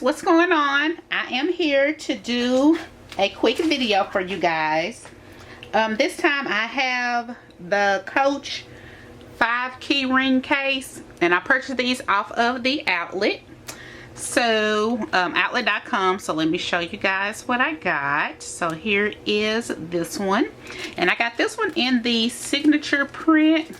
what's going on? I am here to do a quick video for you guys. This time I have the Coach 5 key ring case, and I purchased these off of the outlet. So outlet.com. So let me show you guys what I got. So here is this one, and I got this one in the signature print.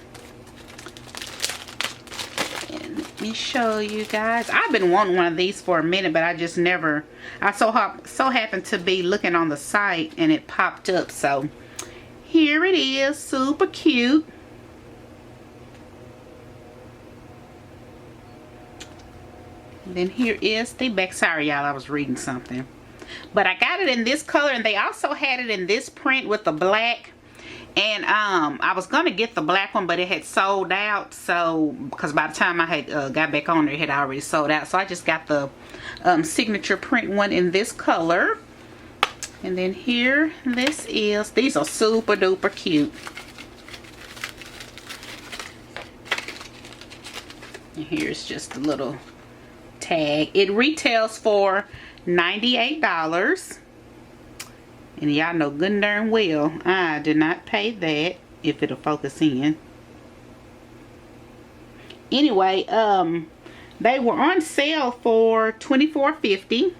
And let me show you guys. I've been wanting one of these for a minute, but I just never, I so happened to be looking on the site and it popped up. So here it is, super cute. And then here is the back. Sorry y'all, I was reading something. But I got it in this color, and they also had it in this print with the black. And I was gonna get the black one, but it had sold out. So because by the time I had got back on there, it had already sold out. So I just got the signature print one in this color. And then here this is. These are super duper cute. And here's just a little tag. It retails for $98. And y'all know good and darn well I did not pay that, if it'll focus in. Anyway, they were on sale for $24.50.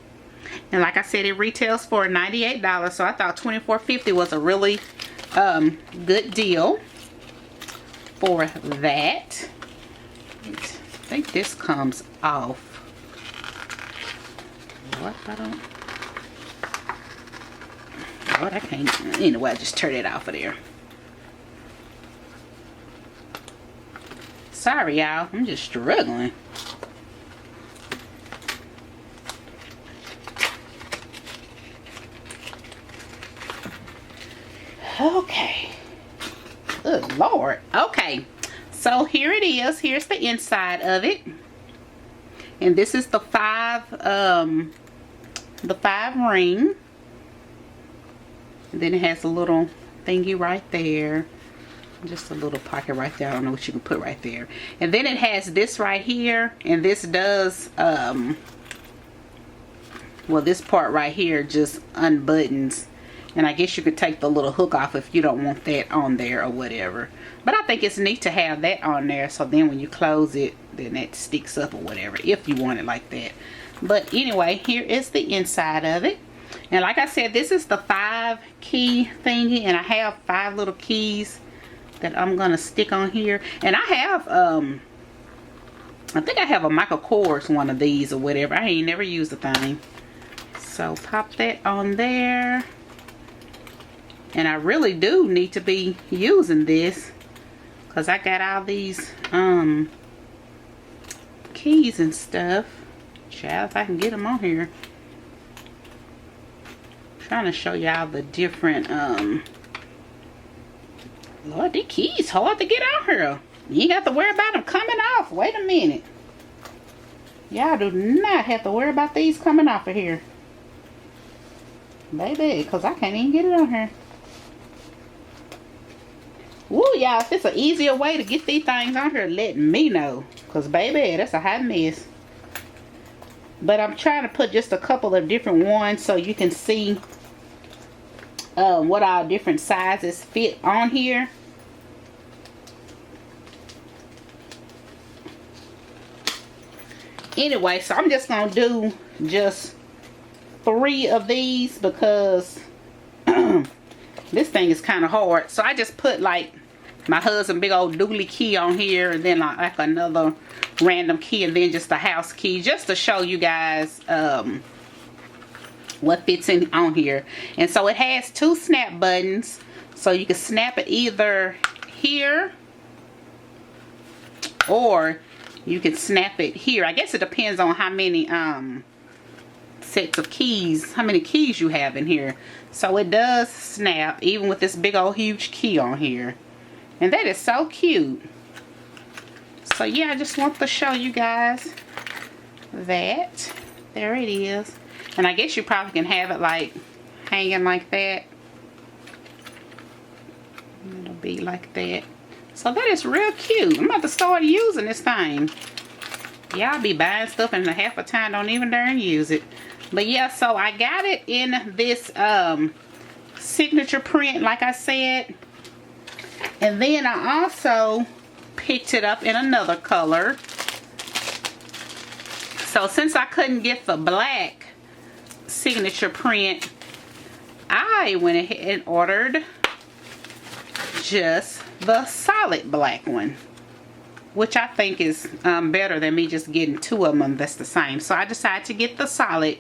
And like I said, it retails for $98. So I thought $24.50 was a really good deal for that. I think this comes off. What? I don't... Lord, I can't. Anyway, I just turned it off of there. Sorry, y'all. I'm just struggling. Okay. Good Lord. Okay. So here it is. Here's the inside of it. And this is the 5 ring. And then it has a little thingy right there. Just a little pocket right there. I don't know what you can put right there. And then it has this right here. And this does, well, this part right here just unbuttons. And I guess you could take the little hook off if you don't want that on there or whatever. But I think it's neat to have that on there. So then when you close it, then that sticks up or whatever. If you want it like that. But anyway, here is the inside of it. And like I said, this is the 5 key thingy, and I have 5 little keys that I'm gonna stick on here. And I have I think I have a Michael Kors one of these or whatever. I ain't never used the thing. So pop that on there. And I really do need to be using this, because I got all these keys and stuff. Child, if I can get them on here. Trying to show y'all the different Lord, the keys hard to get out here. You ain't got to worry about them coming off. Wait a minute. Y'all do not have to worry about these coming off of here, baby, because I can't even get it on here. Woo, y'all, if it's an easier way to get these things on here, let me know, because baby, that's a hot mess. But I'm trying to put just a couple of different ones so you can see what all different sizes fit on here. Anyway, so I'm just gonna do just 3 of these because this thing is kind of hard. So I just put like my husband big old doodly key on here, and then like another random key, and then just a house key, just to show you guys what fits in on here. And so it has 2 snap buttons, so you can snap it either here or you can snap it here. I guess it depends on how many sets of keys, how many keys you have in here. So it does snap even with this big old huge key on here, and that is so cute. So yeah, I just want to show you guys that. There it is. And I guess you probably can have it like hanging like that. It'll be like that. So that is real cute. I'm about to start using this thing. Y'all be buying stuff and half a time don't even darn use it. But yeah, so I got it in this signature print, like I said. And then I also picked it up in another color. So since I couldn't get the black signature print, I went ahead and ordered just the solid black one, which I think is better than me just getting two of them that's the same. So I decided to get the solid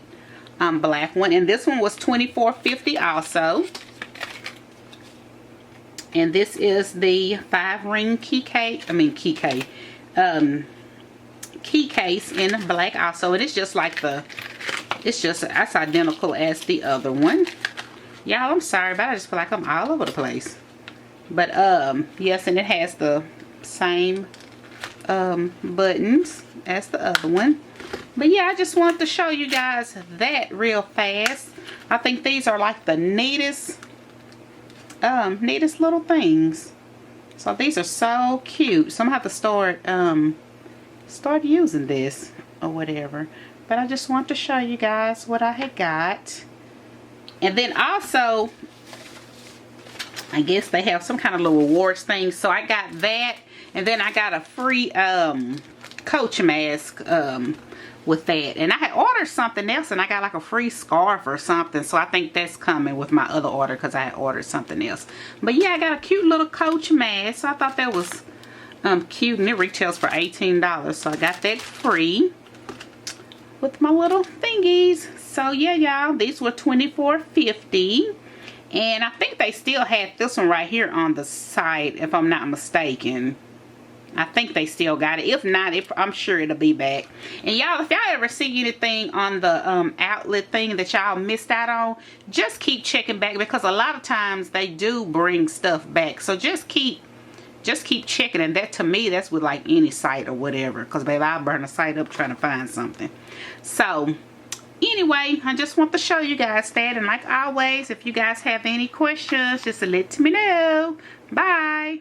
black one, and this one was $24.50 also. And this is the 5-ring key case in black also. And it's just like that's identical as the other one. Y'all, I'm sorry, but I just feel like I'm all over the place. But yes, and it has the same buttons as the other one. But yeah, I just wanted to show you guys that real fast. I think these are like the neatest little things. So these are so cute. So I'm gonna have to start using this or whatever. But I just want to show you guys what I had got. And then also, I guess they have some kind of little awards thing. So I got that, and then I got a free Coach mask with that. And I had ordered something else, and I got like a free scarf or something. So I think that's coming with my other order because I had ordered something else. But yeah, I got a cute little Coach mask. So I thought that was cute, and it retails for $18. So I got that free with my little thingies. So yeah, y'all, these were $24.50. And I think they still had this one right here on the side, if I'm not mistaken. I think they still got it. If not, I'm sure it'll be back. And y'all, if y'all ever see anything on the outlet thing that y'all missed out on, just keep checking back, because a lot of times they do bring stuff back. So just keep checking. And that, to me, that's with like any site or whatever, because baby, I'll burn a site up trying to find something. So anyway, I just want to show you guys that. And like always, if you guys have any questions, just let me know. Bye.